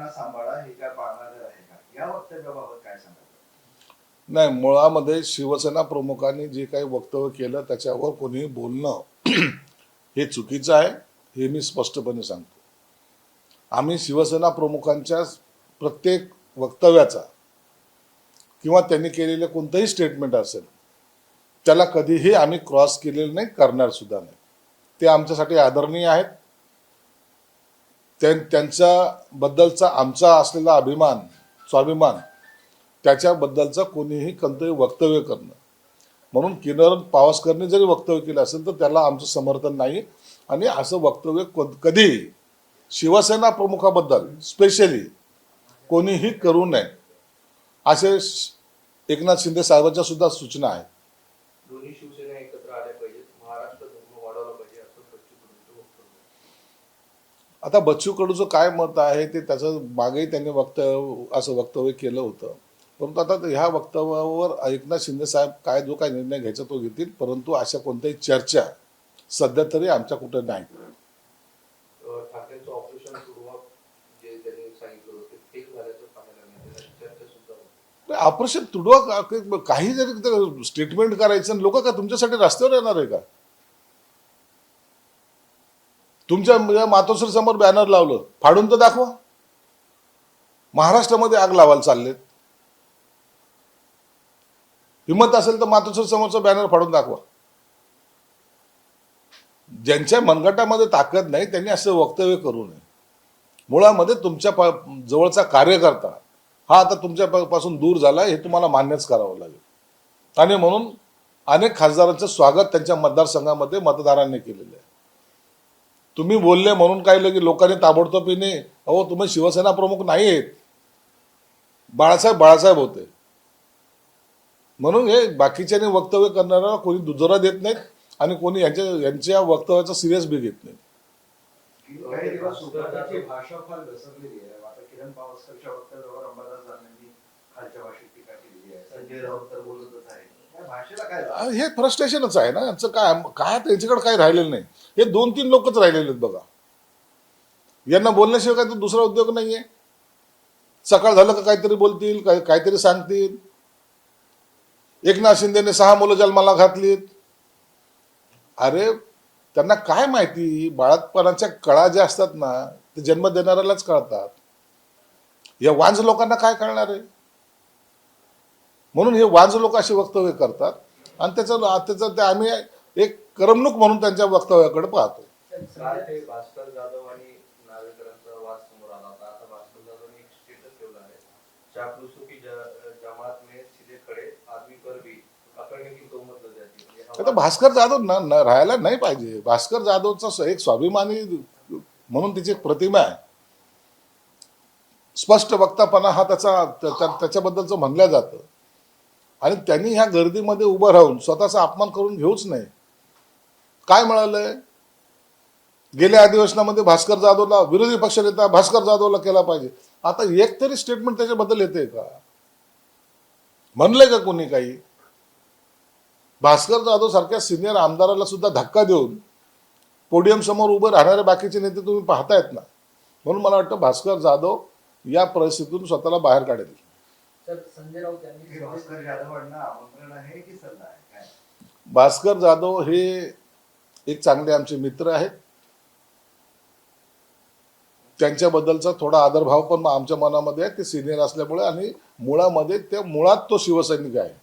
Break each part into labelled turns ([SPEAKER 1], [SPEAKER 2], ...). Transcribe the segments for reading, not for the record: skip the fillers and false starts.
[SPEAKER 1] मुळांना सांभाळा हे काय पाळणारे आहे का, या वक्तव्याबाबत काय सांगाल?
[SPEAKER 2] नाही, मुळामध्ये शिवसेना प्रमुखांनी जे काही वक्तव्य केलं त्याच्यावर कोणीही बोलणं हे चुकीचं आहे, हे मी स्पष्टपणे सांगतो. आम्ही शिवसेना प्रमुखांच्या प्रत्येक वक्तव्याचा किंवा त्यांनी केलेले कोणतंही स्टेटमेंट असेल त्याला कधीही आम्ही क्रॉस केलेलं नाही, करणार सुद्धा नाही. ते आमच्यासाठी आदरणीय आहेत. त्यांच्याबद्दलचा आमचा असलेला अभिमान, स्वाभिमान, त्याच्याबद्दलचं कोणीही कोणतंही वक्तव्य करणं, म्हणून किरण पावसकरने जरी वक्तव्य केलं असेल तर त्याला आमचं समर्थन नाही. आणि असं वक्तव्य कधी शिवसेना प्रमुखाबद्दल स्पेशली कोणीही करू नये, असे एकनाथ शिंदे साहेबांच्या सुद्धा सूचना आहेत.
[SPEAKER 3] दोन्ही शिवसेना एकत्र आल्या पाहिजेत, महाराष्ट्र धर्म वाढवला पाहिजे असं बच्चू कडूंचं वक्तव्य.
[SPEAKER 2] आता बच्चू कडूचं काय मत आहे ते त्याचं मागेही त्यांनी असं वक्तव्य केलं होतं. परंतु आता ह्या वक्तव्यावर एकनाथ शिंदे साहेब काय जो काय निर्णय घ्यायचा तो घेतील, परंतु अशा कोणत्याही चर्चा सध्या तरी आमच्या कुठे नाही.
[SPEAKER 3] ठाकरेंचं ऑपरेशन सुरुवात जे त्यांनी सांगितलं होतं फेक झाल्याचं पाहायला मिळतं, चर्चा सुद्धा होती.
[SPEAKER 2] ऑपरेशन तुडवा काही जरी स्टेटमेंट करायचं आणि लोक का तुमच्यासाठी रस्त्यावर येणार आहे का? तुमच्या मातोश्री समोर बॅनर लावलं, फाडून तर दाखवा. महाराष्ट्रामध्ये आग लावायला चाललेत. हिंमत असेल तर मातोश्री समोरचा बॅनर फाडून दाखवा. ज्यांच्या मनगटामध्ये ताकद नाही त्यांनी असं वक्तव्य करू नये. मुळामध्ये तुमच्या जवळचा कार्यकर्ता हा आता तुमच्यापासून दूर झाला, हे तुम्हाला मान्यच करावं लागेल. आणि म्हणून अनेक खासदारांचं स्वागत त्यांच्या मतदारसंघामध्ये मतदारांनी केलेलं आहे. तुम्ही बोलले म्हणून काय लगे लोकांनी ताबडतोबीने अहो तुम्ही शिवसेना प्रमुख नाही आहेत, बाळासाहेब होते म्हणून हे बाकीच्याने वक्तव्य करणारा कोणी दुजोरा देत नाहीत आणि कोणी यांच्या वक्तव्याचा सिरियस बी घेत नाही.
[SPEAKER 1] काही दिवस सुगंधाची भाषा फार घसरलेली आहे. आता किरण पावसकरच्या वक्तव्यावर अंबादास दानवेंनी खालच्या भाषेत टीका केलेली आहे. संजय राऊत तर बोलतच आहे. या भाषेला काय
[SPEAKER 2] हे फ्रस्ट्रेशनच आहे ना यांचं. काय त्यांच्याकडे काही राहिलेलं नाही. हे 2-3 लोकच राहिलेले आहेत बघा. यांना बोलण्याशिवाय काय तर दुसरा उद्योग नाहीये. सकाळ झालं का काहीतरी बोलतील, काहीतरी सांगतील. एकनाथ शिंदेने 6 मुलं जन्माला घातलीत. अरे त्यांना काय माहिती, बाळातपणाच्या कळा ज्या असतात ना ते जन्म देणाऱ्यालाच कळतात. या वांज लोकांना काय कळणार आहे? म्हणून हे वांज लोक असे वक्तव्य करतात आणि त्याचं ते आम्ही एक करमणूक म्हणून त्यांच्या वक्तव्याकडे पाहतो.
[SPEAKER 3] भास्कर जाधव आणि नार्वेकरांचा वाद समोर आला होता. आता भास्कर जाधवने एक स्टेटस ठेवला आहे, चापलूसों की जमात में सीधे खड़े आदमी पर भी पकडणे की तोहमत लग जाती है.
[SPEAKER 2] आता भास्कर जाधव राहायला नाही पाहिजे. भास्कर जाधवचा एक स्वाभिमानी म्हणून तिची एक प्रतिमा आहे. स्पष्ट वक्तापणा हा त्याच्याबद्दलचं म्हणलं जातं. आणि त्यांनी ह्या गर्दीमध्ये उभं राहून स्वतःचा अपमान करून घेऊच नाही. काय मिळालंय? गेल्या अधिवेशनामध्ये भास्कर जाधवला, विरोधी पक्षनेता भास्कर जाधवला केला पाहिजे. आता एक तरी स्टेटमेंट त्याच्याबद्दल येते का? म्हणलंय का कोणी काही? भास्कर जाधव सारख्या सिनियर आमदाराला सुद्धा धक्का देऊन पोडियम समोर उभं राहणारे बाकीचे नेते तुम्ही पाहतायत ना. म्हणून मला वाटतं भास्कर जाधव या परिस्थितीतून स्वतःला बाहेर काढेल.
[SPEAKER 4] संजय राऊत यांनी
[SPEAKER 1] भास्कर जाधवांना आमंत्रण आहे की सल्ला आहे काय?
[SPEAKER 2] भास्कर जाधव हे एक चांगले आमचे मित्र आहेत. त्यांच्याबद्दलचा थोडा आदरभाव पण आमच्या मनामध्ये आहे. ते सिनियर असल्यामुळे आणि मुळात तो शिवसैनिक आहे.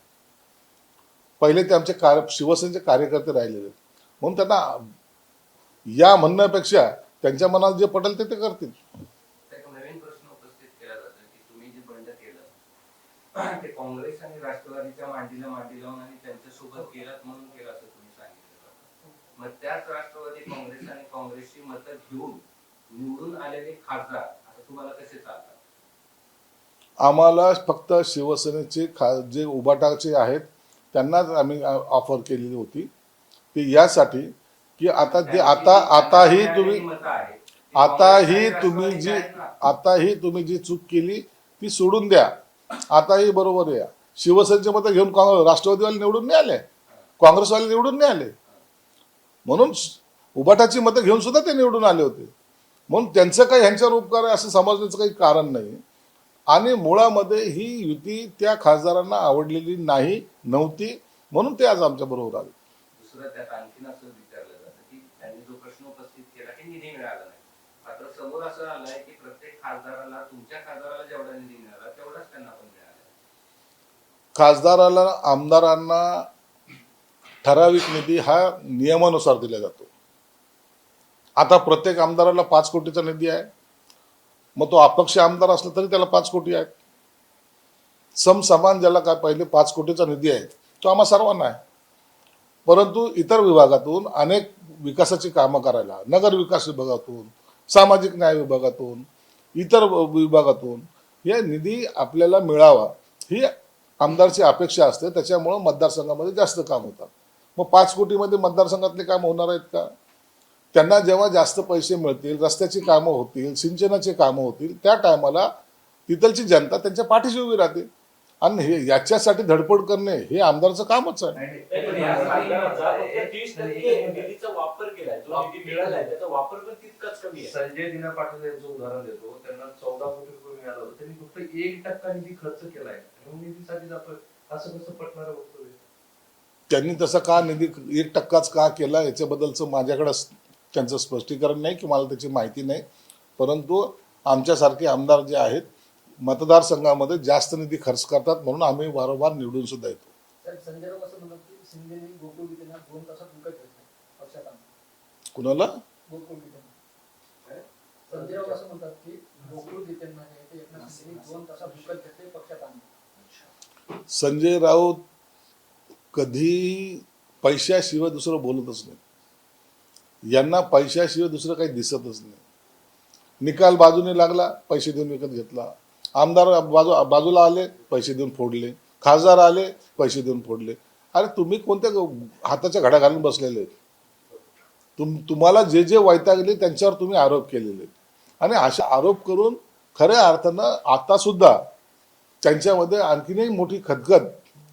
[SPEAKER 2] पहिले ते आमचे शिवसेनेचे कार्यकर्ते राहिलेले, म्हणून त्यांना या म्हणण्यापेक्षा त्यांच्या मनात जे पटेल ते करतील.
[SPEAKER 5] नवीन प्रश्न उपस्थित केला जातो की तुम्ही जे बंड केलं ते काँग्रेस आणि राष्ट्रवादीच्या मांडीला मांडी लावून आणि त्यांच्यासोबत केलं म्हणून केलं असं तुम्ही सांगितलं. मग त्याच राष्ट्रवादी काँग्रेस आणि काँग्रेसची मतं घेऊन निवडून आलेले खासदार आता तुम्हाला कसे चालतात?
[SPEAKER 2] आम्हाला फक्त शिवसेनेचे जे उभाटाचे आहेत त्यांनाच आम्ही ऑफर केलेली होती की यासाठी की आताही तुम्ही जी चूक केली ती सोडून द्या. आताही बरोबर या. शिवसेनेचे मतं घेऊन राष्ट्रवादीवाले निवडून नाही आले, काँग्रेसवाले निवडून नाही आले. म्हणून उभाटाची मतं घेऊन सुद्धा ते निवडून आले होते. म्हणून त्यांचं काही ह्यांच्यावर उपकार आहे असं समजण्याचं काही कारण नाही. आणि मुळामध्ये ही युती त्या खासदारांना आवडलेली नव्हती, म्हणून ते आज आमच्या बरोबर आले.
[SPEAKER 5] दुसरं त्यात आणखीन असं विचारलं जातं की त्यांनी जो प्रश्न उपस्थित केला की निधी मिळाला नाही. मात्र समोर असं आलंय की प्रत्येक खासदाराला, तुमच्या खासदाराला जेवढा निधी मिळाला तेवढाच त्यांना पण मिळाला.
[SPEAKER 2] खासदाराला, आमदारांना ठराविक निधी हा नियमानुसार दिला जातो. आता प्रत्येक आमदाराला 5 कोटीचा निधी आहे. मग तो अपक्ष आमदार असला तरी त्याला 5 कोटी आहेत. समसमान ज्याला काय पहिले 5 कोटीचा निधी आहे तो आम्हा सर्वांना आहे. परंतु इतर विभागातून अनेक विकासाची कामं करायला, नगर विकास विभागातून, सामाजिक न्याय विभागातून, इतर विभागातून हे निधी आपल्याला मिळावा ही आमदारची अपेक्षा असते. त्याच्यामुळं मतदारसंघामध्ये जास्त काम होतात. मग 5 कोटीमध्ये मतदारसंघातले काम होणार आहेत का? त्यांना जेव्हा जास्त पैसे मिळतील, रस्त्याची कामं होतील, सिंचनाची कामं होतील, त्या टायमाला तिथलची जनता त्यांच्या पाठीशी उभी राहते. आणि हे याच्यासाठी धडपड करणे हे आमदारचं कामच आहे.
[SPEAKER 6] पण या खासदारांचा फक्त 30% निधीचा वापर केलाय. जो निधी मिळालाय त्याचा वापर पण तितकाच कमी आहे.
[SPEAKER 3] संजय दिना पाटील यांचं उदाहरण देतो. त्यांना 14 कोटी रुपये मिळालं होतं, त्यांनी फक्त 1% निधी खर्च केलाय. निधीसाठी जातोय असं कसं पटणार वक्तव्य?
[SPEAKER 2] त्यांनी तसा का निधी 1%च का केला याच्याबद्दलचं माझ्याकडे त्यांचं स्पष्टीकरण नाही की मला त्याची माहिती नाही. परंतु आमच्यासारखे आमदार जे आहेत मतदारसंघामध्ये जास्त निधी खर्च करतात, म्हणून आम्ही वारंवार निवडून सुद्धा येतो.
[SPEAKER 4] साहेब, संजय राऊत असं म्हणतात की शिंदेनी गोकुळ गीतेंना 2 तासात विकत घेतलं पक्षात आणलं.
[SPEAKER 2] कुणाला?
[SPEAKER 4] गोकुळ गीतेंना. संजय राऊत असं म्हणतात की गोकुळ गीतेंना जे ते एकनाथ शिंदेनी 2 तासात विकत घेतले, पक्षात आणलं.
[SPEAKER 2] संजय राऊत कधी पैशाशिवाय दुसरं बोलतच नाही. यांना पैशाशिवाय दुसरं काही दिसतच नाही. निकाल बाजूने लागला, पैसे देऊन विकत घेतला. आमदार बाजूला आले, पैसे देऊन फोडले. खासदार आले, पैसे देऊन फोडले. अरे तुम्ही कोणत्या हाताच्या घड्या घालून बसलेले? तुम्हाला जे जे वैतागले त्यांच्यावर तुम्ही आरोप केलेले. आणि अशा आरोप करून खऱ्या अर्थानं आता सुद्धा त्यांच्यामध्ये आणखीनही मोठी खदखद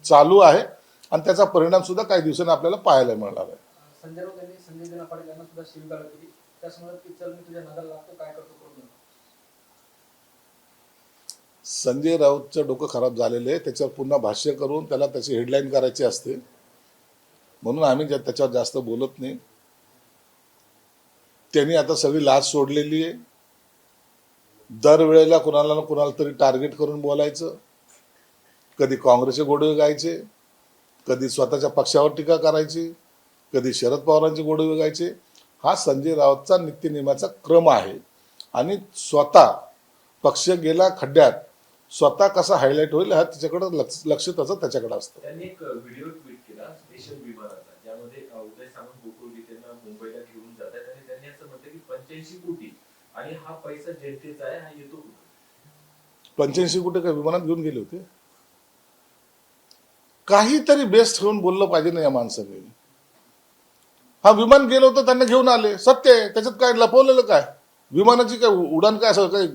[SPEAKER 2] चालू आहे. आणि त्याचा परिणाम सुद्धा काही दिवसांनी आपल्याला पाहायला मिळणार आहे.
[SPEAKER 4] संजय राऊत यांनी संजय दिना पाटील यांना सुद्धा शिवीगाळ केली. त्याच म्हणत की चल मी तुझ्या नादाला लागतो, काय करतो करून दे.
[SPEAKER 2] संजय राऊतचं डोकं खराब झालेलं आहे. त्याच्यावर पुन्हा भाष्य करून त्याला त्याची हेडलाईन करायची असते, म्हणून आम्ही त्याच्यावर जास्त बोलत नाही. त्यांनी आता सगळी लाज सोडलेली आहे. दरवेळेला कुणाला ना कुणाला तरी टार्गेट करून बोलायचं. कधी काँग्रेसचे गोडवे गायचे, कधी स्वतःच्या पक्षावर टीका करायची, कधी शरद पवारांचे गोडवे गायचे. हा संजय राऊतचा नित्यनेमाचा क्रम आहे. आणि स्वतः पक्ष गेला खड्ड्यात, स्वतः कसा हायलाईट होईल हा त्याच्याकडे लक्ष त्याच्याकडे असतं.
[SPEAKER 6] त्यांनी एक व्हिडिओ ट्विट केला स्पेशल विमानाचा, ज्यामध्ये उदय सामंत गोकुळ गीतेंना मुंबईला घेऊन जात आहेत. आणि त्यांनी असं म्हटलं की 85 कोटी आणि हा पैसा जनतेचा आहे, हा येतो कुठे?
[SPEAKER 2] 85 कोटी काय विमानात घेऊन गेले होते? काहीतरी बेस्ट ठेवून बोललं पाहिजे ना या माणसाने. हा विमान गेलं होतं, त्यांना घेऊन आले, सत्य आहे. त्याच्यात काय लपवलेलं काय? विमानाची काय उडान काय असं काही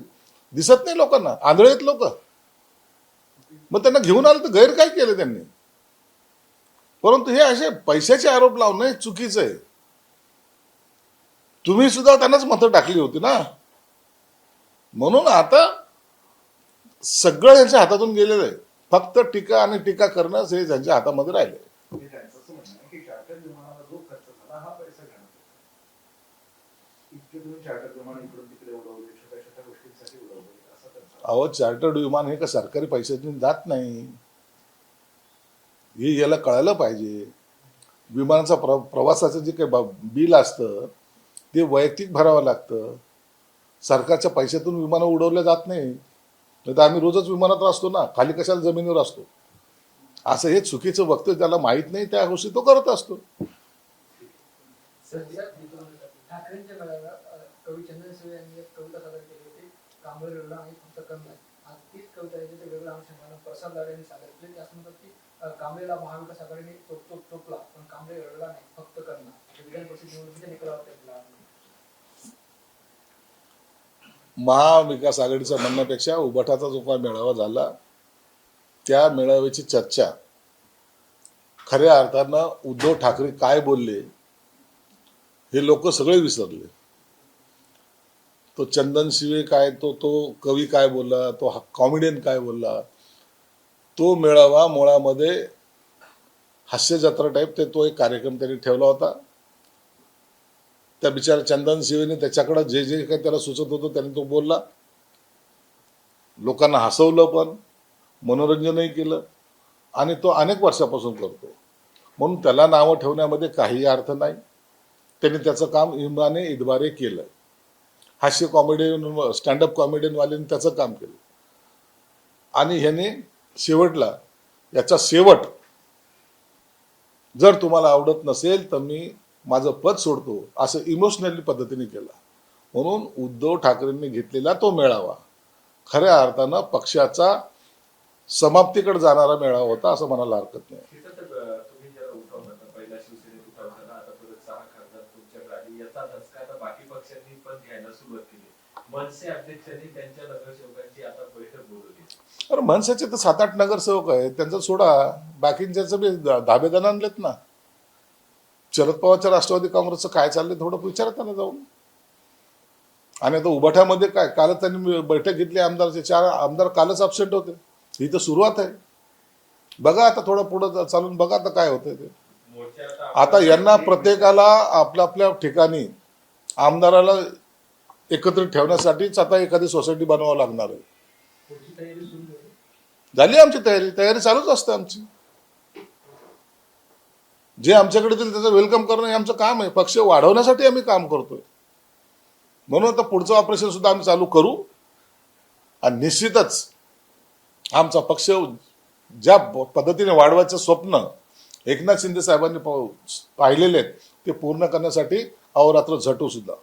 [SPEAKER 2] दिसत नाही लोकांना? आंधळे आहेत लोक. मग त्यांना घेऊन आलं तर गैर काय केलं त्यांनी? परंतु हे असे पैशाचे आरोप लावणं हे चुकीचं आहे. तुम्ही सुद्धा त्यांनाच मतं टाकली होती ना. म्हणून आता सगळं यांच्या हातातून गेलेलं आहे. फक्त टीका आणि टीका करणं हे त्यांच्या हातामध्ये राहिले.
[SPEAKER 1] त्यांचं असं म्हणणं आहे की चार्टर विमानाला जो खर्च झाला हा पैसा घेण्यात येतो. इतके तुम्ही चार्टर विमान इकडून तिकडे उडवले, छोट्या छोट्या गोष्टींसाठी उडवले, असं त्यांचं.
[SPEAKER 2] अहो, चार्टर्ड विमान हे का सरकारी पैशातून जात नाही, हे याला कळायला पाहिजे. विमानाचा प्रवासाचं जे काही बिल असतं ते वैयक्तिक भरावं लागतं. सरकारच्या पैशातून विमानं उडवल्या जात नाही. तर आम्ही रोजच विमानात असतो ना, खाली कशाला जमिनीवर असतो. असं हे चुकीचं वक्तव्य त्याला माहित नाही, त्या गोष्टी तो करत असतो.
[SPEAKER 4] ठाकरेंच्या मेळाव्यात कवी चंदन शिवे यांनी एक कविता सादर केली होती, कांबळे रडला आणि फक्त कमी. आज तीच कविता आहे ते वेगळ्या अनुषंगाने प्रसाद लाड यांनी सादर केली. ते असं म्हणतात की कांबळेला महाविकास आघाडीने चोपला, पण कांबळे रडला नाही, फक्त करणार. विधान परिषद निवडणुकीच्या निकालावर त्यांनी
[SPEAKER 2] महाविकास आघाडीच्या म्हणण्यापेक्षा उबाठाचा जो काही मेळावा झाला त्या मेळाव्याची चर्चा खऱ्या अर्थानं उद्धव ठाकरे काय बोलले हे लोक सगळे विसरले. तो चंदन शिवे काय, तो कवी काय बोलला, तो कॉमेडियन काय बोलला, तो मेळावा मुळामध्ये हास्य जत्रा टाईप तो एक कार्यक्रम त्यांनी ठेवला होता. त्या बिचारा चंदन शिवेने त्याच्याकडे जे जे काही त्याला सुचत होतं त्यांनी तो बोलला, लोकांना हसवलं, पण मनोरंजनही केलं, आणि तो अनेक वर्षापासून करतो. म्हणून त्याला नावं ठेवण्यामध्ये काही अर्थ नाही. त्यांनी त्याचं काम इमाने इतबारे केलं. हास्य कॉमेडियन, स्टँडअप कॉमेडियनवाल्यांनी त्याचं काम केलं, आणि ह्याने शेवटला याचा शेवट जर तुम्हाला आवडत नसेल तर मी माझं पद सोडतो असं इमोशनली पद्धतीने केला. म्हणून उद्धव ठाकरेंनी घेतलेला तो मेळावा खऱ्या अर्थानं पक्षाचा समाप्तीकडे जाणारा मेळावा होता असं म्हणायला हरकत नाही.
[SPEAKER 6] तिथं तर तुम्ही जेव्हा उठाव म्हणता, पहिला शिवसेनेत उठाव झाला, आता परत 6 खासदार तुमच्याकडे आले, याचा धसका आता बाकी पक्षांनी पण घ्यायला सुरुवात केली. मनसे अध्यक्षांनी त्यांच्या नगरसेवकांची आता बैठक बोलवली.
[SPEAKER 2] अरे मनसेचे तर 7-8 नगरसेवक आहेत, त्यांचं सोडा, बाकींच्याचं बी धाबेदान आणलेत ना. शरद पवारच्या राष्ट्रवादी काँग्रेसचं काय चाललंय थोडं विचारा त्यांना जाऊन. आणि आता उभाठ्यामध्ये काय, काल त्यांनी बैठक घेतली आमदारचे, 4 आमदार कालच अबसेंट होते. ही तर सुरुवात आहे. बघा आता थोडं पुढं चालून बघा आता काय होतंय ते.
[SPEAKER 6] मोर्चा
[SPEAKER 2] आता यांना प्रत्येकाला आपल्या आपल्या ठिकाणी आमदाराला एकत्रित ठेवण्यासाठीच आता एखादी सोसायटी बनवावं लागणार आहे.
[SPEAKER 4] पुढची तयारी सुरू झाली.
[SPEAKER 2] झाली आमची तयारी चालूच असते आमची. जे आमच्याकडे येतील त्याचं वेलकम करणं हे आमचं काम आहे. पक्ष वाढवण्यासाठी आम्ही काम करतोय. म्हणून आता पुढचं ऑपरेशन सुद्धा आम्ही चालू करू, आणि निश्चितच आमचा पक्ष ज्या पद्धतीने वाढवायचं स्वप्न एकनाथ शिंदे साहेबांनी पाहिलेले आहेत ते पूर्ण करण्यासाठी अहोरात्र झटू सुद्धा.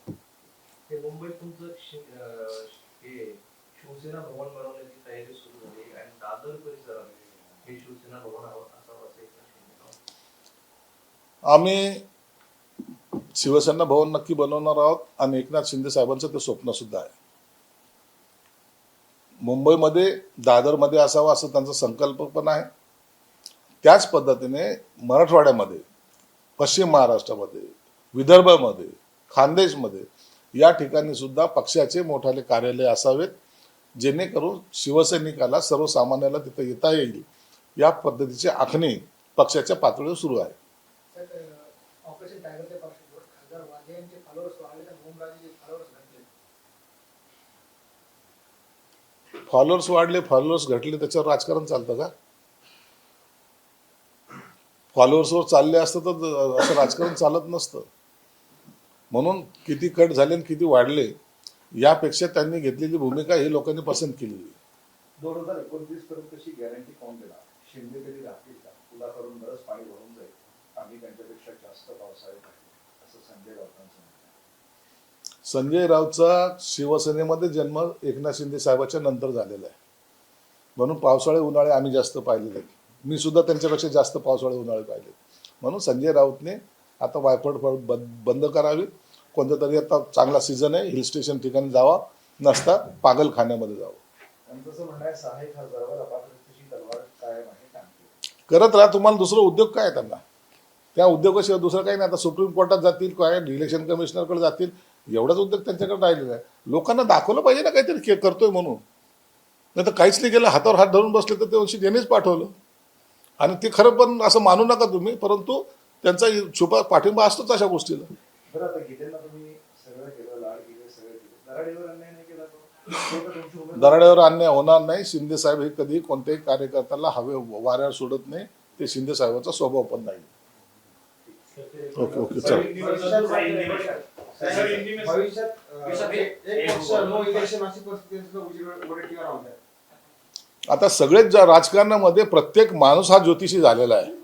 [SPEAKER 3] हे मुंबईत तुमचं हे शिवसेना भवन बनवण्याची तयारी सुरू झाली, आणि दादर परिसरात हे शिवसेना भवन असावं असं एकनाथ शिंदे.
[SPEAKER 2] आम्ही शिवसेना भवन नक्की बनवणार आहोत, आणि एकनाथ शिंदे साहेबांचं ते स्वप्न सुद्धा आहे. मुंबईमध्ये दादरमध्ये असावं असं त्यांचा संकल्प पण आहे. त्याच पद्धतीने मराठवाड्यामध्ये, पश्चिम महाराष्ट्रामध्ये, विदर्भामध्ये, खानदेशमध्ये या ठिकाणी सुद्धा पक्षाचे मोठाले कार्यालय असावेत, जेणेकरून शिवसैनिकाला, सर्वसामान्याला तिथं येता येईल या पद्धतीची आखणी पक्षाच्या पातळीवर सुरू आहे.
[SPEAKER 4] ऑपरेशन टायगरच्या पार्श्वभूमीवर खासदार वाजे यांचे फॉलोअर्स वाढले तर ओमराजेचे फॉलोअर्स घटले.
[SPEAKER 2] फॉलोअर्स वाढले, फॉलोअर्स घटले, त्याच्यावर राजकारण चालतं का? फॉलोअर्सवर चालले असतं तर असं राजकारण चालत नसतं. म्हणून किती कट झाले आणि किती वाढले यापेक्षा त्यांनी घेतलेली भूमिका ही लोकांनी पसंत केलेली.
[SPEAKER 1] 2029 पर्यंतची गॅरंटी कोण देणार? शिंदे कधी राहतील का? पुलाकडून बरंच पाणी भरून जाईल, आम्ही त्यांच्यापेक्षा जास्त पावसाळ्यात आहे असं संजय राऊतांचं म्हणणं आहे.
[SPEAKER 2] संजय राऊतचा शिवसेनेमध्ये जन्म एकनाथ शिंदे साहेबाच्या नंतर झालेला आहे, म्हणून पावसाळे उन्हाळे आम्ही जास्त पाहिलेले आहेत. मी सुद्धा त्यांच्यापेक्षा जास्त पावसाळे उन्हाळे पाहिले. म्हणून संजय राऊतने आता वायफळ बंद करावी. कोणतं तरी आता चांगला सीझन आहे, हिल स्टेशन ठिकाणी जावा, नसता पागलखान्यामध्ये जावं.
[SPEAKER 1] त्यांचं म्हणणं आहे 6 खासदारावर अपात्रतेची तलवार कायम आहे, काम
[SPEAKER 2] करत राहा. तुम्हाला दुसरा उद्योग काय आहे त्यांना? त्या उद्योगाशिवाय दुसरं काही नाही. आता सुप्रीम कोर्टात जातील, काय इलेक्शन कमिशनरकडे जातील, एवढाच उद्योग त्यांच्याकडे राहिलेला आहे. लोकांना दाखवलं पाहिजे ना काहीतरी करतोय म्हणून. नाही तर काहीच नाही केलं, हातावर हात धरून बसले तर ते वर्षी त्यांनीच पाठवलं. आणि ते खरं पण असं मानू नका तुम्ही, परंतु त्यांचा छुपा पाठिंबा असतोच अशा गोष्टीला.
[SPEAKER 1] बरं, आता गीतेंना तुम्ही सगळं केलं, लाड केले, सगळं केलं, दराडीवर अन्याय नाही केला तो?
[SPEAKER 2] दराड्यावर अन्याय होणार नाही. शिंदे साहेब हे कधी कोणत्याही कार्यकर्त्याला हवे वाऱ्यावर सोडत नाही. ते शिंदे साहेबांचा स्वभाव पण नाही. ओके ओके चल. आता सगळेच राजकारणामध्ये प्रत्येक माणूस हा ज्योतिषी झालेला आहे.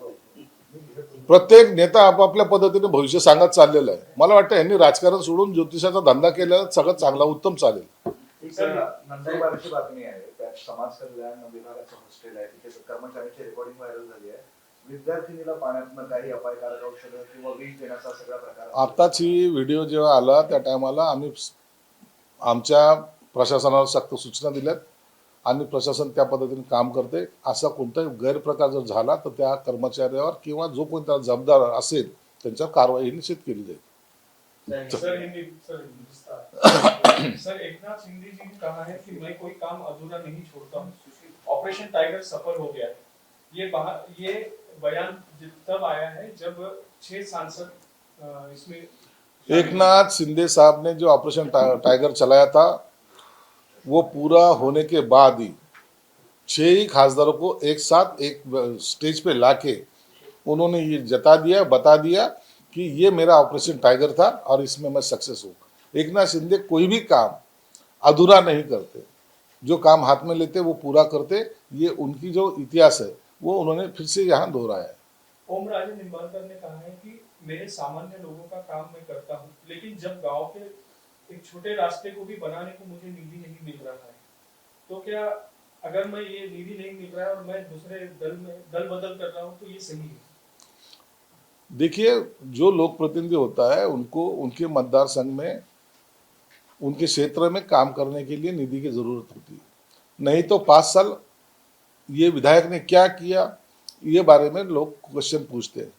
[SPEAKER 2] प्रत्येक नेता आपापल्या पद्धतीने भविष्य सांगत चाललेला आहे. मला वाटतं यांनी राजकारण सोडून ज्योतिषाचा धंदा केला सगळं चांगला उत्तम चालेल.
[SPEAKER 1] नंदुरबारची बातमी आहे, त्यात समाज कल्याण विभागाचं हॉस्टेल आहे, तिथे कर्मचाऱ्यांची रेकॉर्डिंग व्हायरल झाली आहे. विद्यार्थिनीला पाण्यातनं काही अपायकारक औषधं किंवा वीज देण्याचा सगळा प्रकार.
[SPEAKER 2] आताच ही व्हिडिओ जेव्हा आला त्या टायमाला आम्ही आमच्या प्रशासनाला सक्त सूचना दिल्यात, आणि प्रशासन त्या पद्धतीने काम करते. असा कोणताही गैरप्रकार जर झाला तर त्या कर्मचाऱ्यावर किंवा जो कोणता जबाबदार असेल त्यांच्यावर कारवाई निश्चित केली जाईल.
[SPEAKER 7] सर एकनाथ शिंदे जी ने कहा है कि मैं कोई काम अधूरा नहीं छोड़ता हूँ। ऑपरेशन टाइगर सफल हो गया है। ये बयान तब आया है जब 6 सांसद इसमें
[SPEAKER 2] एकनाथ शिंदे साहब ने जो ऑपरेशन टाइगर चलाया था वो पूरा होने के बाद ही 6 ही खासदारों को एक साथ एक स्टेज पे लाके उन्होंने ये बता दिया कि ये मेरा ऑपरेशन टाइगर था और इसमें मैं सक्सेस हूँ। एकनाथ शिंदे कोई भी काम अधूरा नहीं करते, जो काम हाथ में लेते वो पूरा करते। ये उनकी जो इतिहास है वो उन्होंने फिर से यहाँ दोहराया है।
[SPEAKER 7] ओम राजे निंबाळकर ने कहा है कि मेरे सामान्य लोगों का काम मैं करता हूँ, लेकिन जब गांव के एक छोटे रास्ते को भी बनाने को मुझे निधि नहीं मिल रहा है, तो क्या अगर मैं ये निधि नहीं मिल रहा है और मैं दूसरे दल में दल बदल कर रहा हूँ तो ये सही है?
[SPEAKER 2] देखिए, जो लोक प्रतिनिधि होता है उनको उनके मतदार संघ में उनके क्षेत्र में काम करने के लिए निधि की जरूरत होती है। नहीं तो 5 साल ये विधायक ने क्या किया ये बारे में लोग क्वेश्चन पूछते हैं।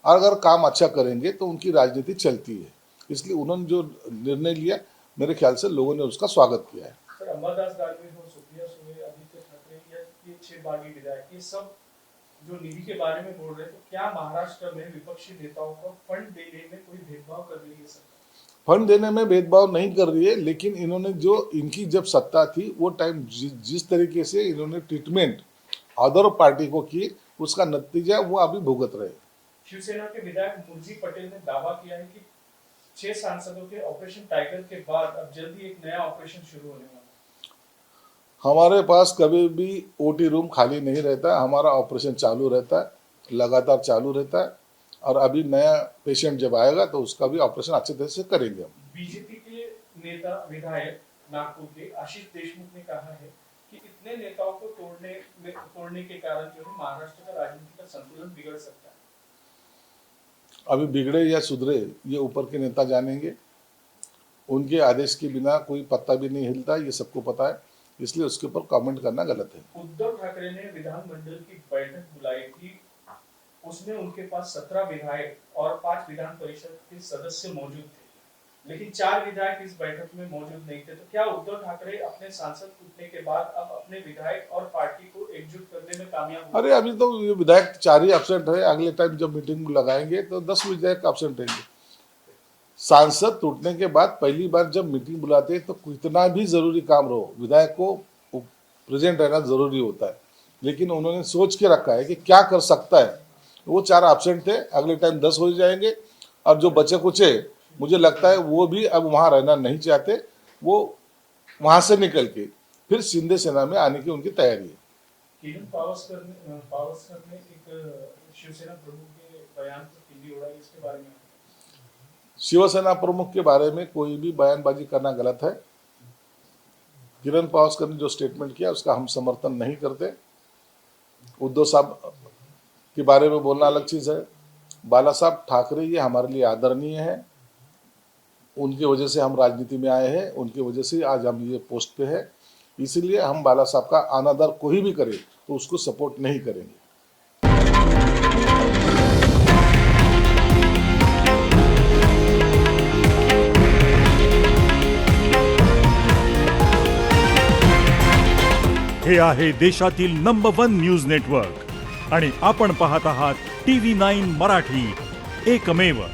[SPEAKER 2] और अगर काम अच्छा करेंगे तो उनकी राजनीति चलती है, इसलिए उन्होंने जो निर्णय लिया मेरे ख्याल से लोगों ने उसका स्वागत किया है।
[SPEAKER 7] सर, अंबादास दानवे हो, सुप्रिया सुले, आदित्य ठाकरे, ये 6 बागी विधायक, ये सब जो निधि के बारे में बोल रहे हैं, तो क्या महाराष्ट्र में विपक्षी नेताओं को फंड देने में कोई भेदभाव कर रही है सरकार?
[SPEAKER 2] फंड देने में भेदभाव नहीं कर रही है, लेकिन इन्होंने जो इनकी जब सत्ता थी वो टाइम जिस तरीके से इन्होंने ट्रीटमेंट अदर पार्टी को की उसका नतीजा वो अभी भुगत रहे।
[SPEAKER 7] शिवसेना के विधायक मुरजी पटेल ने दावा किया है कि 6 सांसदों के ऑपरेशन टाइगर के बाद अब जल्दी एक नया ऑपरेशन शुरू होने वाला है।
[SPEAKER 2] हमारे पास कभी भी ओटी रूम खाली नहीं रहता, हमारा ऑपरेशन चालू रहता है, लगातार चालू रहता है। और अभी नया पेशेंट जब आएगा तो उसका भी ऑपरेशन अच्छे तरह से करेंगे हम।
[SPEAKER 7] बीजेपी के नेता विधायक नागपुर के आशीष देशमुख ने कहा है कि इतने नेताओं को तोड़ने के कारण जो है महाराष्ट्र का राजनीति का संतुलन बिगड़ सकता है।
[SPEAKER 2] अभी बिगड़े या सुधरे ये ऊपर के नेता जानेंगे। उनके आदेश के बिना कोई पत्ता भी नहीं हिलता, ये सबको पता है, इसलिए उसके ऊपर कमेंट करना गलत है।
[SPEAKER 7] उद्धव ठाकरे ने विधानमंडल की बैठक बुलाई थी, उसमें उनके पास 17 विधायक और 5 विधान परिषद के सदस्य मौजूद थे, लेकिन 4 विधायक इस बैठक में मौजूद नहीं थे। तो क्या उद्धव ठाकरे अपने सांसद टूटने के बाद अब अपने विधायक और पार्टी को एकजुट करने में कामयाब हुए?
[SPEAKER 2] अरे अभी तो ये विधायक 4 ही एब्सेंट है, अगले टाइम जब मीटिंग लगाएंगे तो 10 विधायक एब्सेंट रहेंगे। सांसद टूटने के बाद पहली बार जब मीटिंग बुलाते हैं तो कितना भी जरूरी काम रहो विधायक को प्रेजेंट रहना जरूरी होता है, लेकिन उन्होंने सोच के रखा है कि क्या कर सकता है। वो 4 एब्सेंट थे, अगले टाइम 10 हो जाएंगे और जो बचे कुचे मुझे लगता है वो भी अब वहां रहना नहीं चाहते, वो वहां से निकल के फिर शिंदे सेना में आने की उनकी तैयारी है।
[SPEAKER 7] किरण पावस्कर ने एक शिवसेना प्रमुख के बयान पर टिल्ली उड़ाई, इसके बारे में?
[SPEAKER 2] शिवसेना प्रमुख के बारे में कोई भी बयानबाजी करना गलत है। किरण पावस्कर ने जो स्टेटमेंट किया उसका हम समर्थन नहीं करते। उद्धव साहब के बारे में बोलना अलग चीज है। बाला साहब ठाकरे ये हमारे लिए आदरणीय है, उनकी वजह से हम राजनीति में आए हैं, उनकी वजह से आज हम ये पोस्ट पे है, इसीलिए हम बाला साहब का अनादर कोई भी करे तो उसको सपोर्ट नहीं करेंगे।
[SPEAKER 8] हे आहे देशातील नंबर 1 न्यूज नेटवर्क आणि आपण पाहत आहात TV9 मराठी, एकमेव।